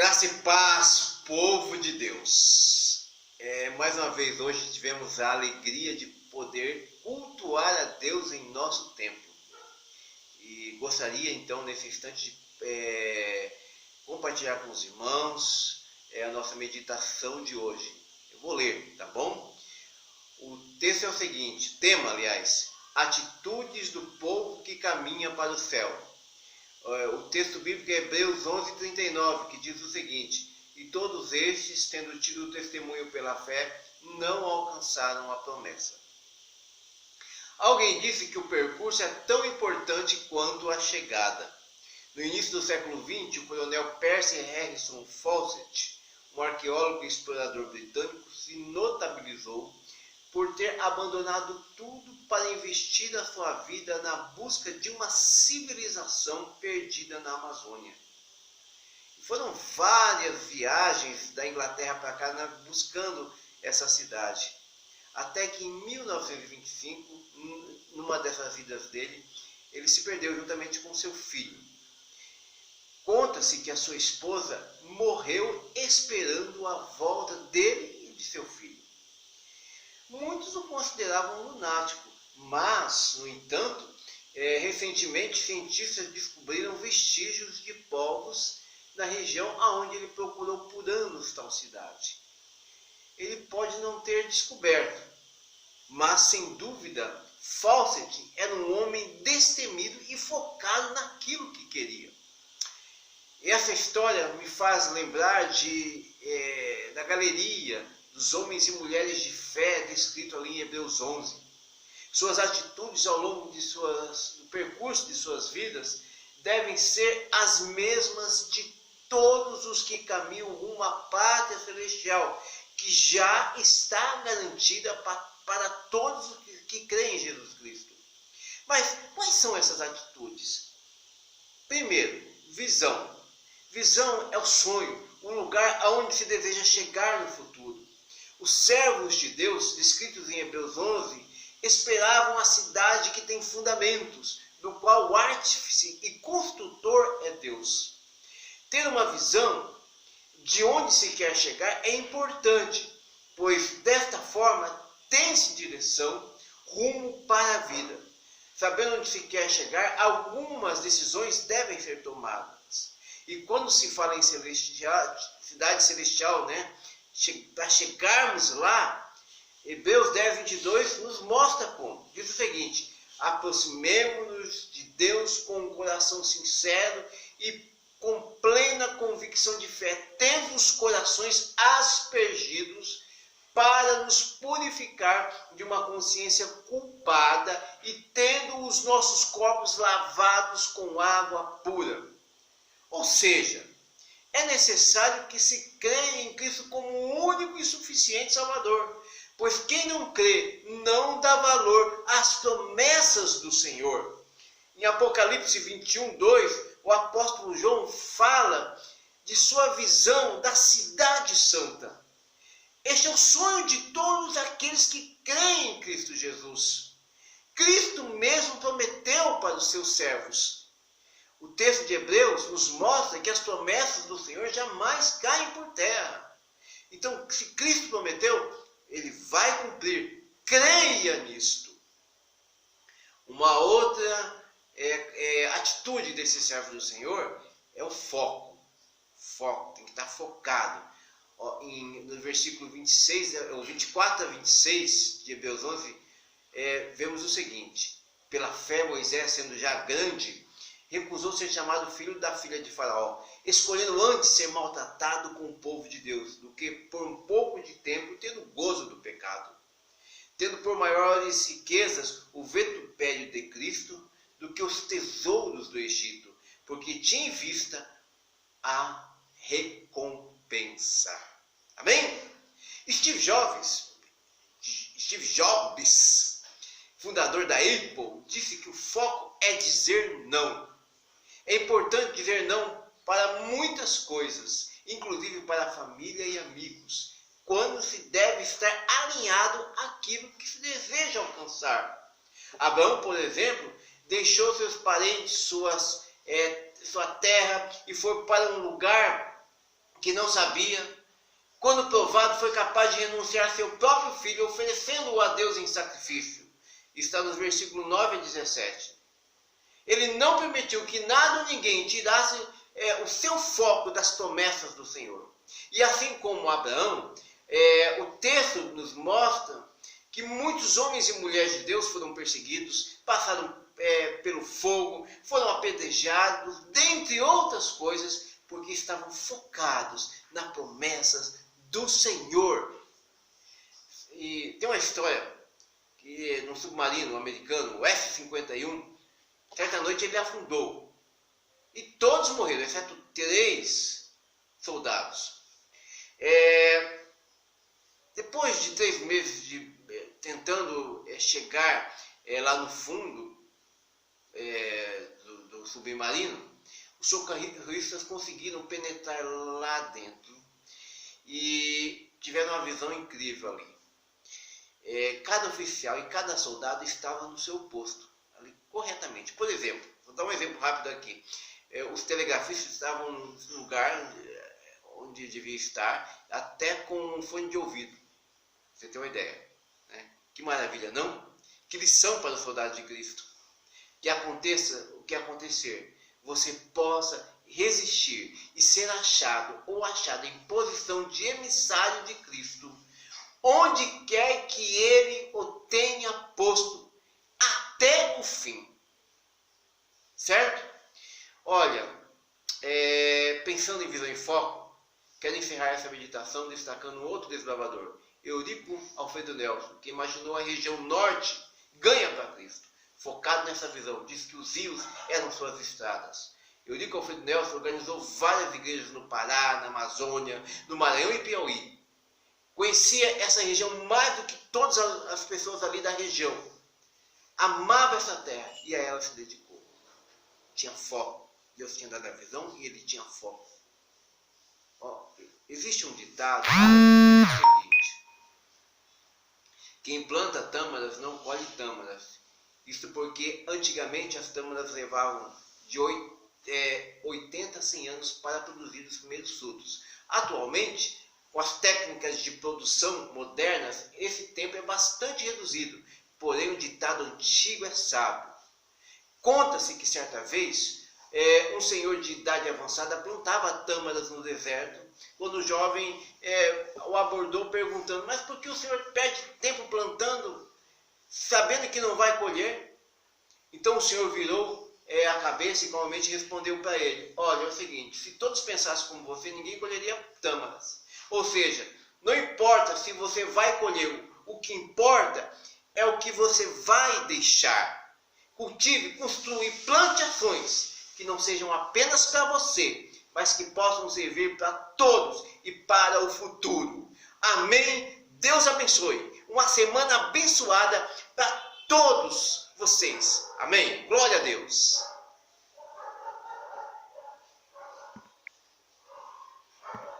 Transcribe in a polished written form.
Graça e paz, povo de Deus. Mais uma vez, hoje tivemos a alegria de poder cultuar a Deus em nosso templo. E gostaria então, nesse instante, de compartilhar com os irmãos a nossa meditação de hoje. Eu vou ler, tá bom? O texto é o seguinte, tema, aliás, atitudes do povo que caminha para o céu. O texto bíblico é Hebreus 11:39, que diz o seguinte: e todos estes, tendo tido testemunho pela fé, não alcançaram a promessa. Alguém disse que o percurso é tão importante quanto a chegada. No início do século XX, o coronel Percy Harrison Fawcett, um arqueólogo e explorador britânico, se notabilizou por ter abandonado tudo para investir a sua vida na busca de uma civilização perdida na Amazônia. Foram várias viagens da Inglaterra para cá buscando essa cidade. Até que em 1925, numa dessas idas dele, ele se perdeu juntamente com seu filho. Conta-se que a sua esposa morreu esperando a volta dele e de seu filho. Muitos o consideravam lunático, mas, no entanto, recentemente cientistas descobriram vestígios de povos na região aonde ele procurou por anos tal cidade. Ele pode não ter descoberto, mas sem dúvida, Fawcett era um homem destemido e focado naquilo que queria. Essa história me faz lembrar da galeria dos homens e mulheres de fé descrito ali em Hebreus 11. Suas atitudes ao longo do percurso de suas vidas devem ser as mesmas de todos os que caminham rumo à pátria celestial, que já está garantida para todos os que creem em Jesus Cristo. Mas quais são essas atitudes? Primeiro, visão. Visão é o sonho, um lugar aonde se deseja chegar no futuro. Os servos de Deus, descritos em Hebreus 11, esperavam a cidade que tem fundamentos, do qual o artífice e construtor é Deus. Ter uma visão de onde se quer chegar é importante, pois desta forma tem-se direção, rumo para a vida. Sabendo onde se quer chegar, algumas decisões devem ser tomadas. E quando se fala em cidade celestial, para chegarmos lá, Hebreus 10:22 nos mostra como. Diz o seguinte: aproximemo-nos de Deus com um coração sincero e com plena convicção de fé, tendo os corações aspergidos para nos purificar de uma consciência culpada e tendo os nossos corpos lavados com água pura. Ou seja, é necessário que se creia em Cristo como o único e suficiente Salvador, pois quem não crê não dá valor às promessas do Senhor. Em Apocalipse 21:2, o apóstolo João fala de sua visão da cidade santa. Este é o sonho de todos aqueles que creem em Cristo Jesus. Cristo mesmo prometeu para os seus servos. O texto de Hebreus nos mostra que as promessas do Senhor jamais caem por terra. Então, se Cristo prometeu, Ele vai cumprir. Creia nisto. Uma outra atitude desse servo do Senhor é o foco. Foco, tem que estar focado. No versículo 24 a 26 de Hebreus 11, vemos o seguinte: pela fé, Moisés, sendo já grande, recusou ser chamado filho da filha de Faraó, escolhendo antes ser maltratado com o povo de Deus, do que por um pouco de tempo ter o gozo do pecado, tendo por maiores riquezas o vitupério de Cristo do que os tesouros do Egito, porque tinha em vista a recompensa. Amém? Steve Jobs, fundador da Apple, disse que o foco é dizer não. É importante dizer não para muitas coisas, inclusive para a família e amigos, quando se deve estar alinhado àquilo que se deseja alcançar. Abraão, por exemplo, deixou seus parentes, sua terra e foi para um lugar que não sabia, quando provado, foi capaz de renunciar a seu próprio filho, oferecendo-o a Deus em sacrifício. Está nos versículos 9 a 17. Ele não permitiu que nada ou ninguém tirasse o seu foco das promessas do Senhor. E assim como Abraão, o texto nos mostra que muitos homens e mulheres de Deus foram perseguidos, passaram pelo fogo, foram apedrejados, dentre outras coisas, porque estavam focados nas promessas do Senhor. E tem uma história que no submarino americano, o S-51, certa noite ele afundou. E todos morreram, exceto 3 soldados. Depois de 3 meses tentando chegar lá no fundo do submarino, os socorristas conseguiram penetrar lá dentro e tiveram uma visão incrível ali. Cada oficial e cada soldado estava no seu posto, ali corretamente. Por exemplo, vou dar um exemplo rápido aqui. Os telegrafistas estavam no lugar onde devia estar, até com um fone de ouvido. Você tem uma ideia, né? Que maravilha, não? Que lição para os soldados de Cristo. Que aconteça o que acontecer, você possa resistir e ser achado ou achada em posição de emissário de Cristo, onde quer que Ele o tenha posto, até o fim. Certo? Olha, pensando em visão e foco, quero encerrar essa meditação destacando outro desbravador, Eurico Alfredo Nelson, que imaginou a região norte ganha para Cristo. Focado nessa visão, diz que os rios eram suas estradas. Eurico Alfredo Nelson organizou várias igrejas no Pará, na Amazônia, no Maranhão e Piauí. Conhecia essa região mais do que todas as pessoas ali da região. Amava essa terra e a ela se dedicou. Tinha foco. Deus tinha dado a visão e ele tinha foco. Existe um ditado seguinte: quem planta tâmaras não colhe tâmaras. Isso porque antigamente as tâmaras levavam de 80 a 100 anos para produzir os primeiros frutos. Atualmente, com as técnicas de produção modernas, esse tempo é bastante reduzido. Porém, o ditado antigo é sábio. Conta-se que certa vez, um senhor de idade avançada plantava tâmaras no deserto, quando o jovem o abordou perguntando: mas por que o senhor perde tempo plantando, sabendo que não vai colher? Então o senhor virou a cabeça e calmamente respondeu para ele: olha, é o seguinte, se todos pensassem como você, ninguém colheria tâmaras. Ou seja, não importa se você vai colher, o que importa é o que você vai deixar. Cultive, construa e plante ações que não sejam apenas para você, mas que possam servir para todos e para o futuro. Amém? Deus abençoe. Uma semana abençoada para todos vocês. Amém? Glória a Deus.